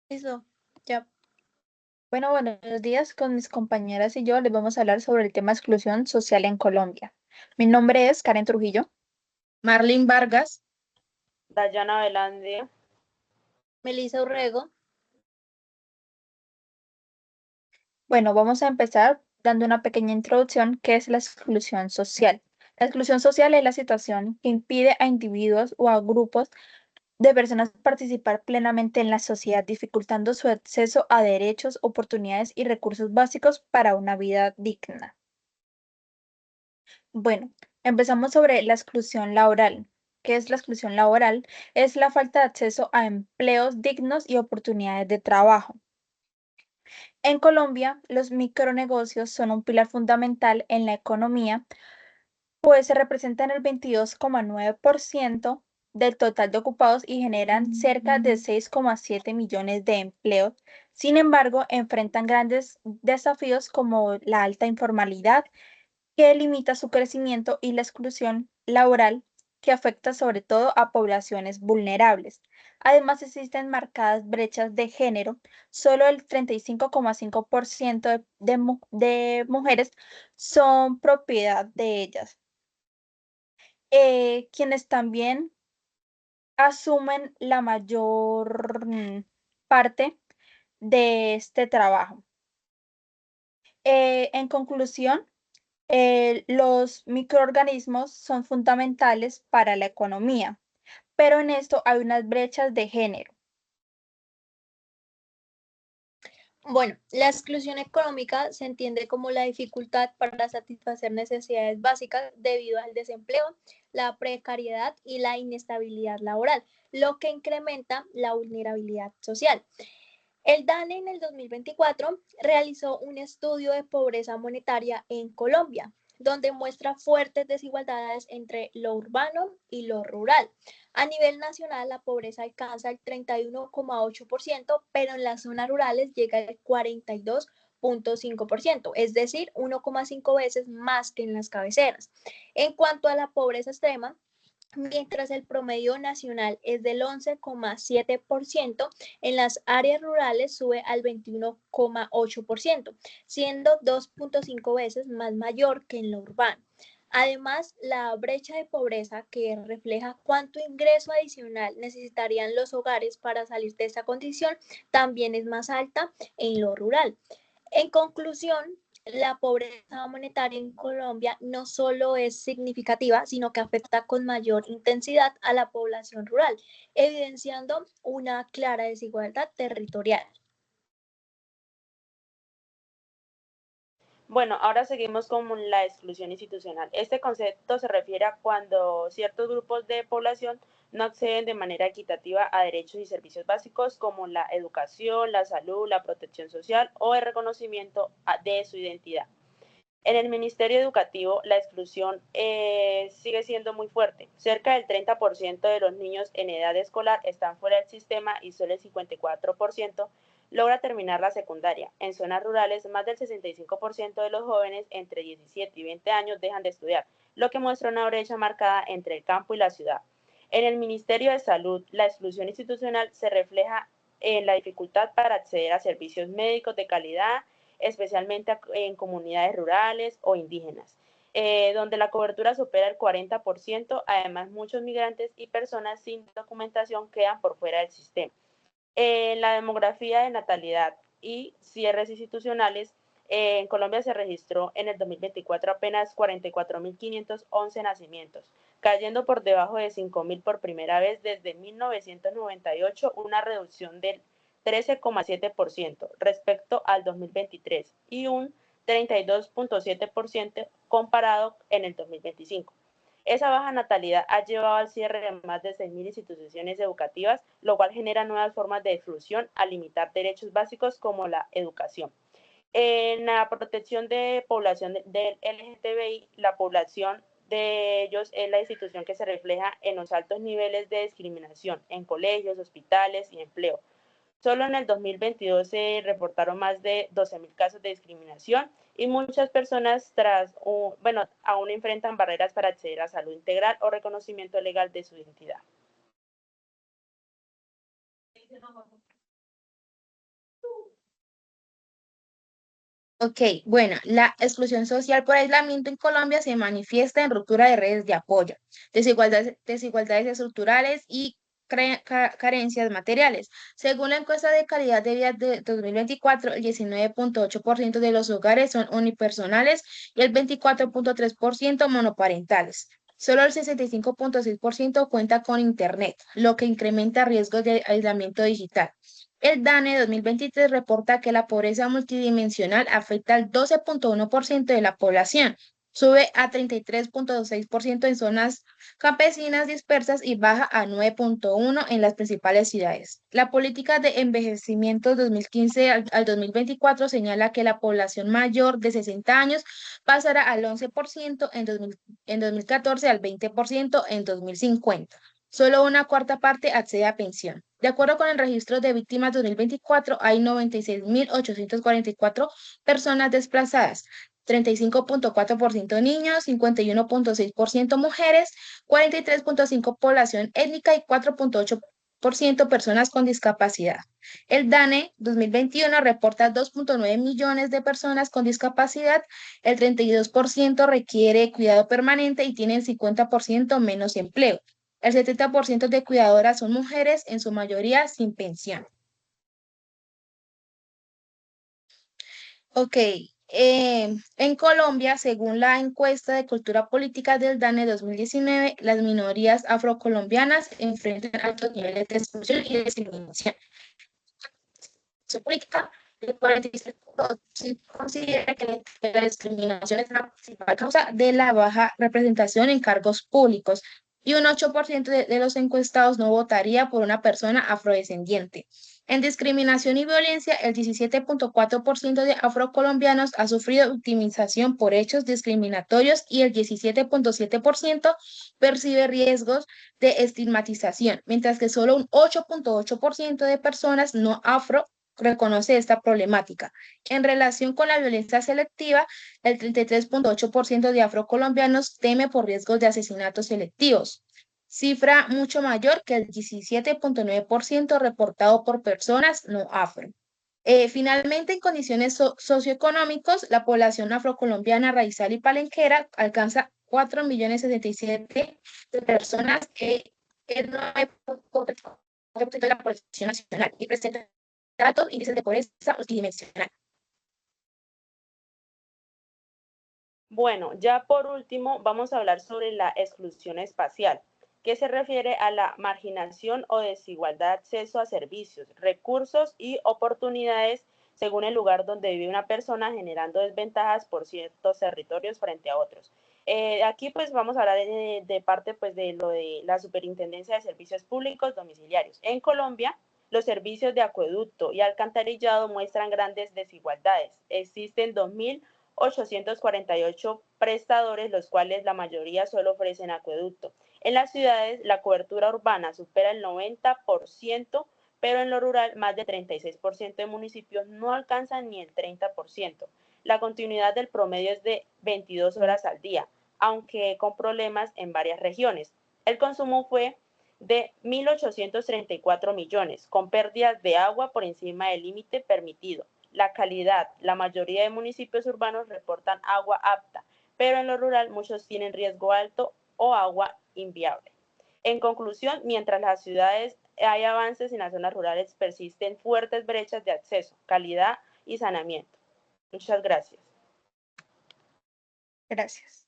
Listo, ya. Bueno, buenos días. Con mis compañeras y yo les vamos a hablar sobre el tema exclusión social en Colombia. Mi nombre es Karen Trujillo. Marlene Vargas. Dayana Velandia. Melissa Urrego. Bueno, vamos a empezar dando una pequeña introducción, que es la exclusión social. La exclusión social es la situación que impide a individuos o a grupos de personas participar plenamente en la sociedad, dificultando su acceso a derechos, oportunidades y recursos básicos para una vida digna. Bueno, empezamos sobre la exclusión laboral. ¿Qué es la exclusión laboral? Es la falta de acceso a empleos dignos y oportunidades de trabajo. En Colombia, los micronegocios son un pilar fundamental en la economía, pues se representan el 22,9% del total de ocupados y generan cerca de 6,7 millones de empleos. Sin embargo, enfrentan grandes desafíos como la alta informalidad, que limita su crecimiento, y la exclusión laboral, que afecta sobre todo a poblaciones vulnerables. Además, existen marcadas brechas de género. Solo el 35,5% de mujeres son propiedad de ellas, quienes también asumen la mayor parte de este trabajo. En conclusión, los microorganismos son fundamentales para la economía, pero en esto hay unas brechas de género. Bueno, la exclusión económica se entiende como la dificultad para satisfacer necesidades básicas debido al desempleo, la precariedad y la inestabilidad laboral, lo que incrementa la vulnerabilidad social. El DANE en el 2024 realizó un estudio de pobreza monetaria en Colombia, donde muestra fuertes desigualdades entre lo urbano y lo rural. A nivel nacional, la pobreza alcanza el 31,8%, pero en las zonas rurales llega al 42,5%, es decir, 1,5 veces más que en las cabeceras. En cuanto a la pobreza extrema, mientras el promedio nacional es del 11,7%, en las áreas rurales sube al 21,8%, siendo 2,5 veces más mayor que en lo urbano. Además, la brecha de pobreza, que refleja cuánto ingreso adicional necesitarían los hogares para salir de esta condición, también es más alta en lo rural. En conclusión, la pobreza monetaria en Colombia no solo es significativa, sino que afecta con mayor intensidad a la población rural, evidenciando una clara desigualdad territorial. Bueno, ahora seguimos con la exclusión institucional. Este concepto se refiere a cuando ciertos grupos de población no acceden de manera equitativa a derechos y servicios básicos como la educación, la salud, la protección social o el reconocimiento de su identidad. En el Ministerio Educativo, la exclusión sigue siendo muy fuerte. Cerca del 30% de los niños en edad escolar están fuera del sistema y solo el 54% logra terminar la secundaria. En zonas rurales, más del 65% de los jóvenes entre 17 y 20 años dejan de estudiar, lo que muestra una brecha marcada entre el campo y la ciudad. En el Ministerio de Salud, la exclusión institucional se refleja en la dificultad para acceder a servicios médicos de calidad, especialmente en comunidades rurales o indígenas, donde la cobertura supera el 40%. Además, muchos migrantes y personas sin documentación quedan por fuera del sistema. La demografía de natalidad y cierres institucionales, en Colombia se registró en el 2024 apenas 44.511 nacimientos, cayendo por debajo de 5.000 por primera vez desde 1998, una reducción del 13,7% respecto al 2023 y un 32,7% comparado en el 2025. Esa baja natalidad ha llevado al cierre de más de 6.000 instituciones educativas, lo cual genera nuevas formas de exclusión al limitar derechos básicos como la educación. En la protección de población del LGTBI, la población de ellos es la institución que se refleja en los altos niveles de discriminación en colegios, hospitales y empleo. Solo en el 2022 se reportaron más de 12.000 casos de discriminación y muchas personas aún enfrentan barreras para acceder a salud integral o reconocimiento legal de su identidad. Ok, bueno, la exclusión social por aislamiento en Colombia se manifiesta en ruptura de redes de apoyo, desigualdades estructurales y carencias materiales. Según la encuesta de calidad de vida de 2024, el 19,8% de los hogares son unipersonales y el 24,3% monoparentales. Solo el 65,6% cuenta con Internet, lo que incrementa riesgos de aislamiento digital. El DANE 2023 reporta que la pobreza multidimensional afecta al 12,1% de la población, sube a 33,6% en zonas campesinas dispersas y baja a 9,1% en las principales ciudades. La política de envejecimiento 2015 al 2024 señala que la población mayor de 60 años pasará al 11% en 2014 al 20% en 2050. Solo una cuarta parte accede a pensión. De acuerdo con el registro de víctimas 2024, hay 96.844 personas desplazadas, 35,4% niños, 51,6% mujeres, 43,5% población étnica y 4,8% personas con discapacidad. El DANE 2021 reporta 2,9 millones de personas con discapacidad, el 32% requiere cuidado permanente y tienen 50% menos empleo. El 70% de cuidadoras son mujeres, en su mayoría sin pensión. Ok, en Colombia, según la encuesta de cultura política del DANE 2019, las minorías afrocolombianas enfrentan altos niveles de exclusión y discriminación. Su política, el 46% considera que la discriminación es la principal causa de la baja representación en cargos públicos y un 8% de los encuestados no votaría por una persona afrodescendiente. En discriminación y violencia, el 17,4% de afrocolombianos ha sufrido victimización por hechos discriminatorios y el 17,7% percibe riesgos de estigmatización, mientras que solo un 8,8% de personas no afro reconoce esta problemática. En relación con la violencia selectiva, el 33,8% de afrocolombianos teme por riesgos de asesinatos selectivos, cifra mucho mayor que el 17,9% reportado por personas no afro. Finalmente, en condiciones socioeconómicas, la población afrocolombiana raizal y palenquera alcanza 4,077,000 de personas que es 9,4% de la población nacional y presenta datos índices de pobreza multidimensional. Bueno, ya por último vamos a hablar sobre la exclusión espacial, que se refiere a la marginación o desigualdad de acceso a servicios, recursos y oportunidades según el lugar donde vive una persona, generando desventajas por ciertos territorios frente a otros. Aquí pues vamos a hablar de parte pues de lo de la Superintendencia de Servicios Públicos Domiciliarios. En Colombia, los servicios de acueducto y alcantarillado muestran grandes desigualdades. Existen 2.848 prestadores, los cuales la mayoría solo ofrecen acueducto. En las ciudades, la cobertura urbana supera el 90%, pero en lo rural, más de 36% de municipios no alcanzan ni el 30%. La continuidad del promedio es de 22 horas al día, aunque con problemas en varias regiones. El consumo fue de 1.834 millones, con pérdidas de agua por encima del límite permitido. La calidad, la mayoría de municipios urbanos reportan agua apta, pero en lo rural muchos tienen riesgo alto o agua inviable. En conclusión, mientras las ciudades hay avances, en las zonas rurales persisten fuertes brechas de acceso, calidad y saneamiento. Muchas gracias. Gracias.